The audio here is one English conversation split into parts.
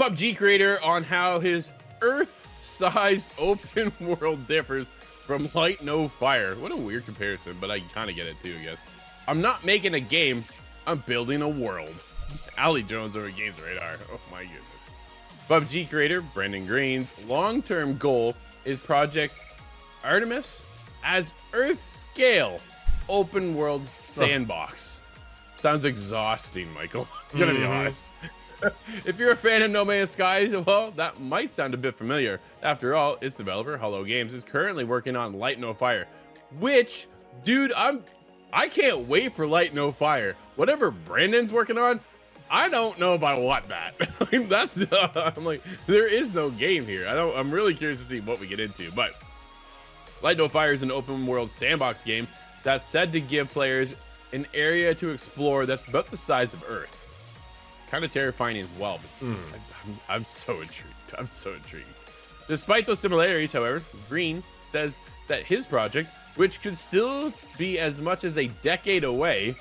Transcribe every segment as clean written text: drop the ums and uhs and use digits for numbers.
PUBG Creator on how his Earth-sized open world differs from Light No Fire. What a weird comparison, but I kind of get it too, I guess. I'm not making a game, I'm building a world. Ali Jones over Games Radar. Oh my goodness. PUBG creator Brendan Green's long-term goal is Project Artemis as Earth-scale open world sandbox. Sounds exhausting, Michael. I'm gonna be honest. If you're a fan of No Man's Sky, well, that might sound a bit familiar. After all, its developer, Hello Games, is currently working on Light No Fire, which, dude, I can't wait for Light No Fire. Whatever Brandon's working on, I don't know if I want that. I'm like, there is no game here. I'm really curious to see what we get into, but Light No Fire is an open world sandbox game that's said to give players an area to explore that's about the size of Earth. Kind of terrifying as well, but I'm so intrigued. I'm so intrigued. Despite those similarities, however, Green says that his project, which could still be as much as a decade away.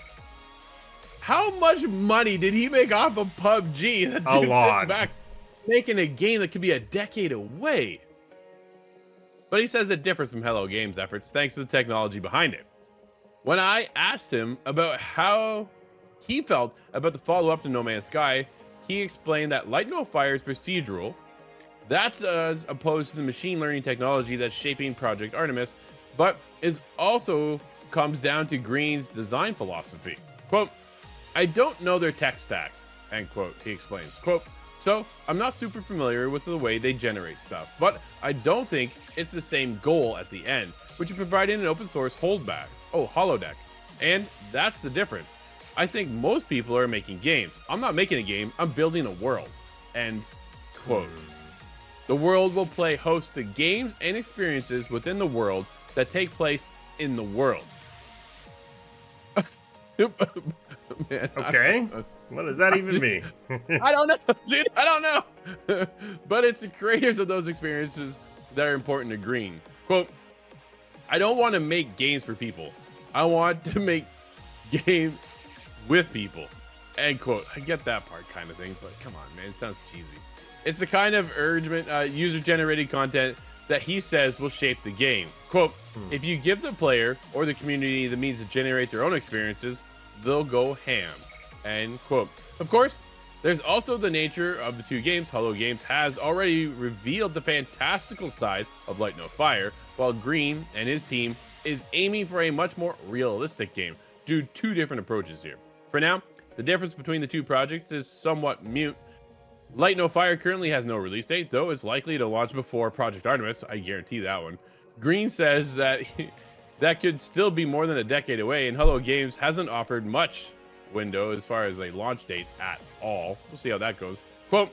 How much money did he make off of PUBG? That a dude's lot. sitting back making a game that could be a decade away. But he says it differs from Hello Games' efforts thanks to the technology behind it. When I asked him about how he felt about the follow-up to No Man's Sky, he explained that Light No Fire is procedural. That's as opposed to the machine learning technology that's shaping Project Artemis, but is also comes down to Green's design philosophy. Quote, I don't know their tech stack, end quote, he explains. Quote, so I'm not super familiar with the way they generate stuff, but I don't think it's the same goal at the end, which is providing an open source holodeck. And that's the difference. I think most people are making games. I'm not making a game, I'm building a world, end quote. The world will play host to games and experiences within the world that take place in the world. Man, Okay, what does that even mean? I don't know, dude. I don't know. But it's the creators of those experiences that are important to Green. Quote, I don't want to make games for people. I want to make games with people. End quote. I get that part kind of thing, but come on, man. It sounds cheesy. It's the kind of urgent user-generated content that he says will shape the game. Quote, if you give the player or the community the means to generate their own experiences, they'll go ham. End quote. Of course, there's also the nature of the two games. Hello Games has already revealed the fantastical side of Light No Fire, while Green and his team is aiming for a much more realistic game. Do two different approaches here. For now, the difference between the two projects is somewhat mute. Light No Fire currently has no release date, though it's likely to launch before Project Artemis. I guarantee that one. Green says that that could still be more than a decade away, and Hello Games hasn't offered much window as far as a launch date at all. We'll see how that goes. Quote,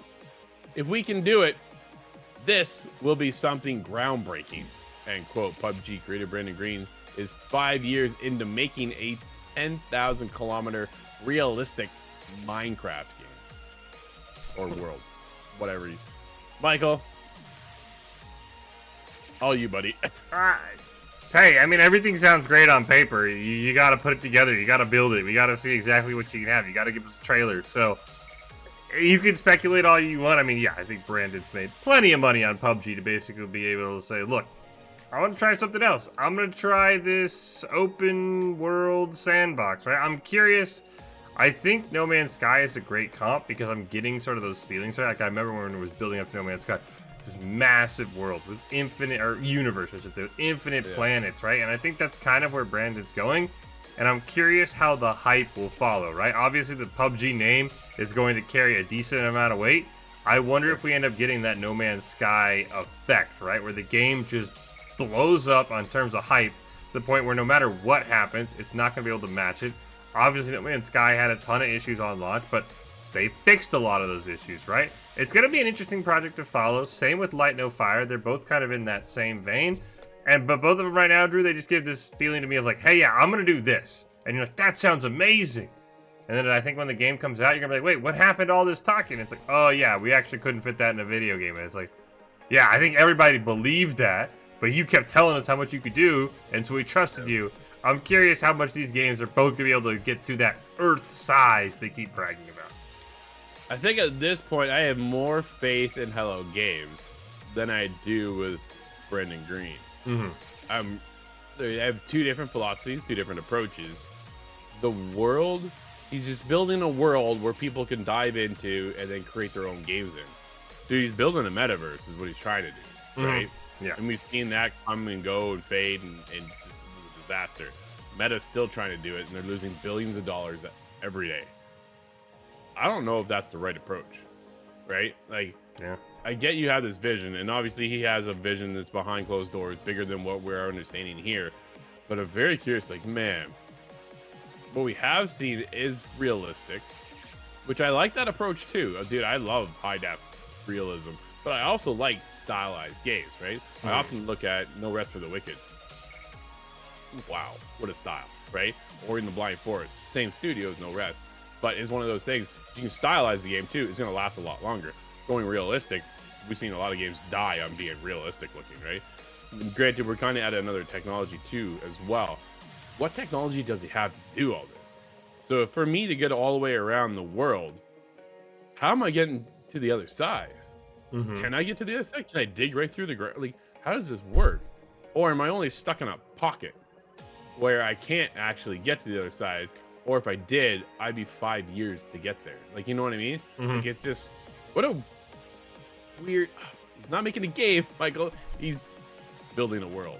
if we can do it, this will be something groundbreaking. End quote. PUBG creator Brendan Green is 5 years into making a 10,000 kilometer realistic Minecraft game. Or world. Whatever. Michael. All you, buddy. Hey, I mean, everything sounds great on paper. You got to put it together. You got to build it. We got to see exactly what you can have. You got to give us a trailer. So you can speculate all you want. I mean, yeah, I think Brandon's made plenty of money on PUBG to basically be able to say, look, I want to try something else. I'm going to try this open world sandbox, right? I'm curious. I think No Man's Sky is a great comp because I'm getting sort of those feelings, right? Like I remember when it was building up No Man's Sky. It's this massive world with infinite, or universe, I should say, with infinite planets, right? And I think that's kind of where Brandon's going. And I'm curious how the hype will follow, right? Obviously, the PUBG name is going to carry a decent amount of weight. I wonder if we end up getting that No Man's Sky effect, right? Where the game just blows up on terms of hype to the point where no matter what happens, it's not going to be able to match it. Obviously, No Man's Sky had a ton of issues on launch, but they fixed a lot of those issues, right? It's going to be an interesting project to follow. Same with Light No Fire. They're both kind of in that same vein. But both of them right now, Drew, they just give this feeling to me of like, hey, yeah, I'm going to do this. And you're like, that sounds amazing. And then I think when the game comes out, you're going to be like, wait, what happened to all this talking? And it's like, oh, yeah, we actually couldn't fit that in a video game. And it's like, yeah, I think everybody believed that, but you kept telling us how much you could do, and so we trusted you. I'm curious how much these games are both going to be able to get to that Earth size they keep bragging about. I think at this point I have more faith in Hello Games than I do with Brendan Green. They have two different philosophies, two different approaches. The world, he's just building a world where people can dive into and then create their own games in. Dude, he's building a metaverse is what he's trying to do, right? Yeah. And we've seen that come and go and fade and just was a disaster. Meta's still trying to do it, and they're losing billions of dollars every day. I don't know if that's the right approach, right? Like, yeah. I get you have this vision, and obviously he has a vision that's behind closed doors, bigger than what we're understanding here. But I'm very curious, like, man, what we have seen is realistic, which I like that approach too. Dude, I love high def realism, but I also like stylized games, right? I often look at No Rest for the Wicked. Wow, what a style, right? Or in the Blind Forest, same studios, No Rest, but it's one of those things. You can stylize the game too. It's going to last a lot longer. Going realistic, we've seen a lot of games die on being realistic looking, right? And granted, we're kind of at another technology too as well. What technology does he have to do all this? So for me to get all the way around the world, how am I getting to the other side? Can I get to the other side? Can I dig right through the ground? Like, how does this work? Or am I only stuck in a pocket where I can't actually get to the other side? Or if I did, I'd be 5 years to get there. Like, you know what I mean? Like, it's just, what a weird, he's not making a game, Michael. He's building a world.